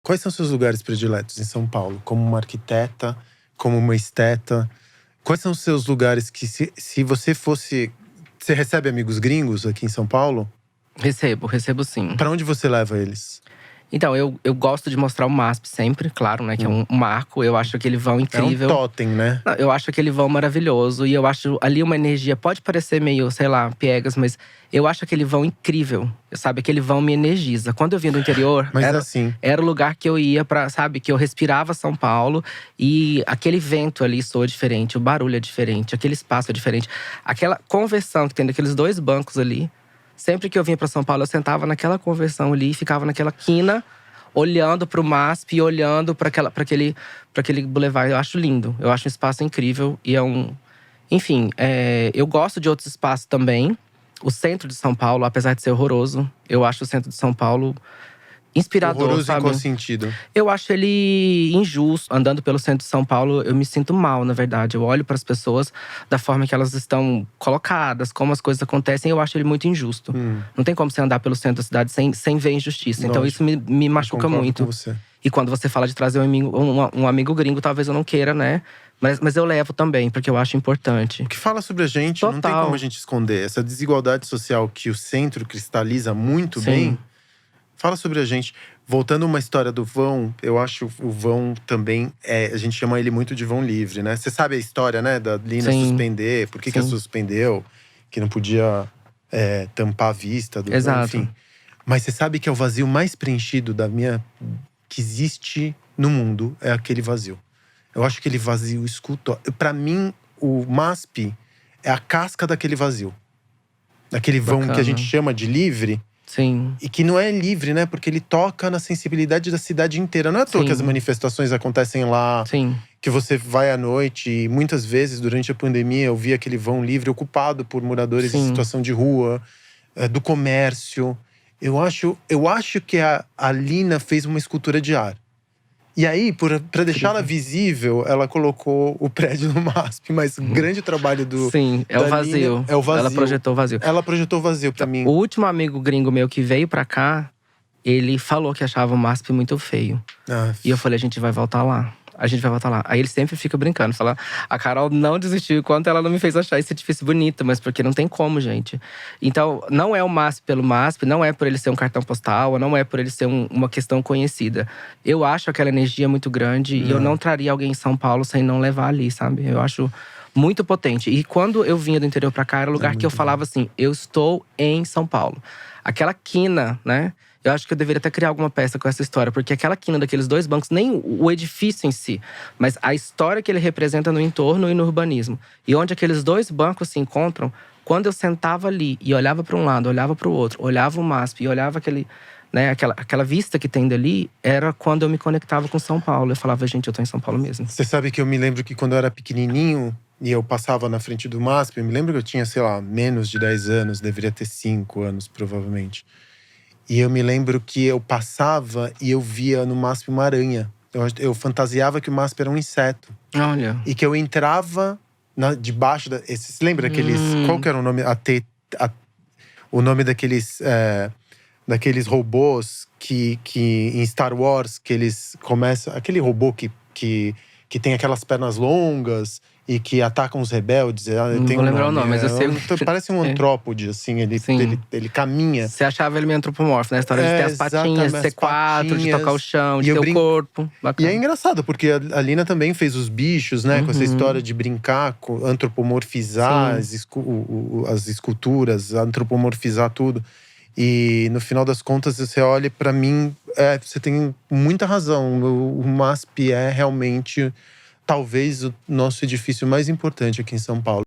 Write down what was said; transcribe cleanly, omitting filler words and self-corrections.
Quais são seus lugares prediletos em São Paulo? Como uma arquiteta, como uma esteta? Quais são os seus lugares que se você fosse… Você recebe amigos gringos aqui em São Paulo? Recebo sim. Pra onde você leva eles? Então, eu gosto de mostrar o MASP sempre, claro, né? Que é um marco. Eu acho aquele vão incrível. É um totem, né? Não, eu acho aquele vão maravilhoso. E eu acho ali uma energia… Pode parecer meio, sei lá, piegas, mas… Eu acho aquele vão incrível. Sabe, aquele vão me energiza. Quando eu vim do interior, Mas assim… era o lugar que eu ia pra… Sabe, que eu respirava São Paulo. E aquele vento ali soa diferente, o barulho é diferente, aquele espaço é diferente. Aquela conversão que tem daqueles 2 bancos ali… Sempre que eu vinha pra São Paulo, eu sentava naquela conversão ali, ficava naquela quina, olhando pro MASP e olhando pra aquele boulevard. Eu acho lindo, eu acho um espaço incrível e é um… Enfim, eu gosto de outros espaços também. O centro de São Paulo, apesar de ser horroroso, eu acho o centro de São Paulo inspirador, horroroso sabe? em qual sentido? Eu acho ele injusto. Andando pelo centro de São Paulo, eu me sinto mal, na verdade. Eu olho para as pessoas da forma que elas estão colocadas, como as coisas acontecem. Eu acho ele muito injusto. Não tem como você andar pelo centro da cidade sem ver injustiça. Então isso me machuca muito. Com você. E quando você fala de trazer um amigo gringo, talvez eu não queira, né? Mas eu levo também, porque eu acho importante. O que fala sobre a gente, Total. não tem como a gente esconder. Essa desigualdade social que o centro cristaliza muito bem, fala sobre a gente. Voltando a uma história do vão, eu acho o vão também… a gente chama ele muito de vão livre, né? Você sabe a história, né? Da Lina suspender, por que ela suspendeu. Que não podia tampar a vista do Exato. Enfim. Mas você sabe que é o vazio mais preenchido que existe no mundo, é aquele vazio. Eu acho aquele vazio escultórico. Pra mim, o MASP é a casca daquele vazio. Daquele vão que a gente chama de livre. Sim. E que não é livre, né? Porque ele toca na sensibilidade da cidade inteira. Não é à toa que as manifestações acontecem lá. Sim. Que você vai à noite e muitas vezes, durante a pandemia, eu vi aquele vão livre ocupado por moradores em situação de rua, do comércio. Eu acho que a Lina fez uma escultura de ar. E aí, pra deixá-la visível, ela colocou o prédio no MASP. Mas o grande trabalho Sim, é o vazio. Lina é o vazio. Ela projetou o vazio. Ela projetou o vazio pra mim. O último amigo gringo meu que veio pra cá, ele falou que achava o MASP muito feio. E eu falei, a gente vai voltar lá. A gente vai voltar lá. Aí ele sempre fica brincando, fala… A Carol não desistiu enquanto ela não me fez achar esse edifício bonito. Mas porque não tem como, gente. Então, não é o MASP pelo MASP. Não é por ele ser um cartão postal. Não é por ele ser uma questão conhecida. Eu acho aquela energia muito grande. E eu não traria alguém em São Paulo sem não levar ali, sabe? Eu acho muito potente. E quando eu vinha do interior pra cá, era o lugar que eu falava assim… Eu estou em São Paulo. Aquela quina, né? Eu acho que eu deveria até criar alguma peça com essa história. Porque aquela quina daqueles 2 bancos, nem o edifício em si, mas a história que ele representa no entorno e no urbanismo. E onde aqueles 2 bancos se encontram, quando eu sentava ali e olhava para um lado, olhava para o outro, olhava o MASP e olhava aquela vista que tem dali, era quando eu me conectava com São Paulo. Eu falava, gente, eu tô em São Paulo mesmo. Você sabe que eu me lembro que quando eu era pequenininho e eu passava na frente do MASP, eu me lembro que eu tinha, sei lá, menos de 10 anos, deveria ter 5 anos, provavelmente. E eu me lembro que eu passava e eu via no MASP uma aranha. Eu fantasiava que o MASP era um inseto. Olha. E que eu entrava debaixo da… Você lembra daqueles… Qual que era o nome? O nome daqueles robôs que em Star Wars, que eles começam… Aquele robô que tem aquelas pernas longas e que atacam os rebeldes. Não vou lembrar o nome, mas eu sei. Parece um antrópode, assim. Ele caminha. Você achava ele meio antropomorfo, né? A história de ter as patinhas, de ser 4, de tocar o chão, de ter o corpo. Bacana. E é engraçado, porque a Lina também fez os bichos, né? Com essa história de brincar, antropomorfizar as esculturas, antropomorfizar tudo. E no final das contas, você olha pra mim… você tem muita razão. O MASP é realmente… talvez o nosso edifício mais importante aqui em São Paulo.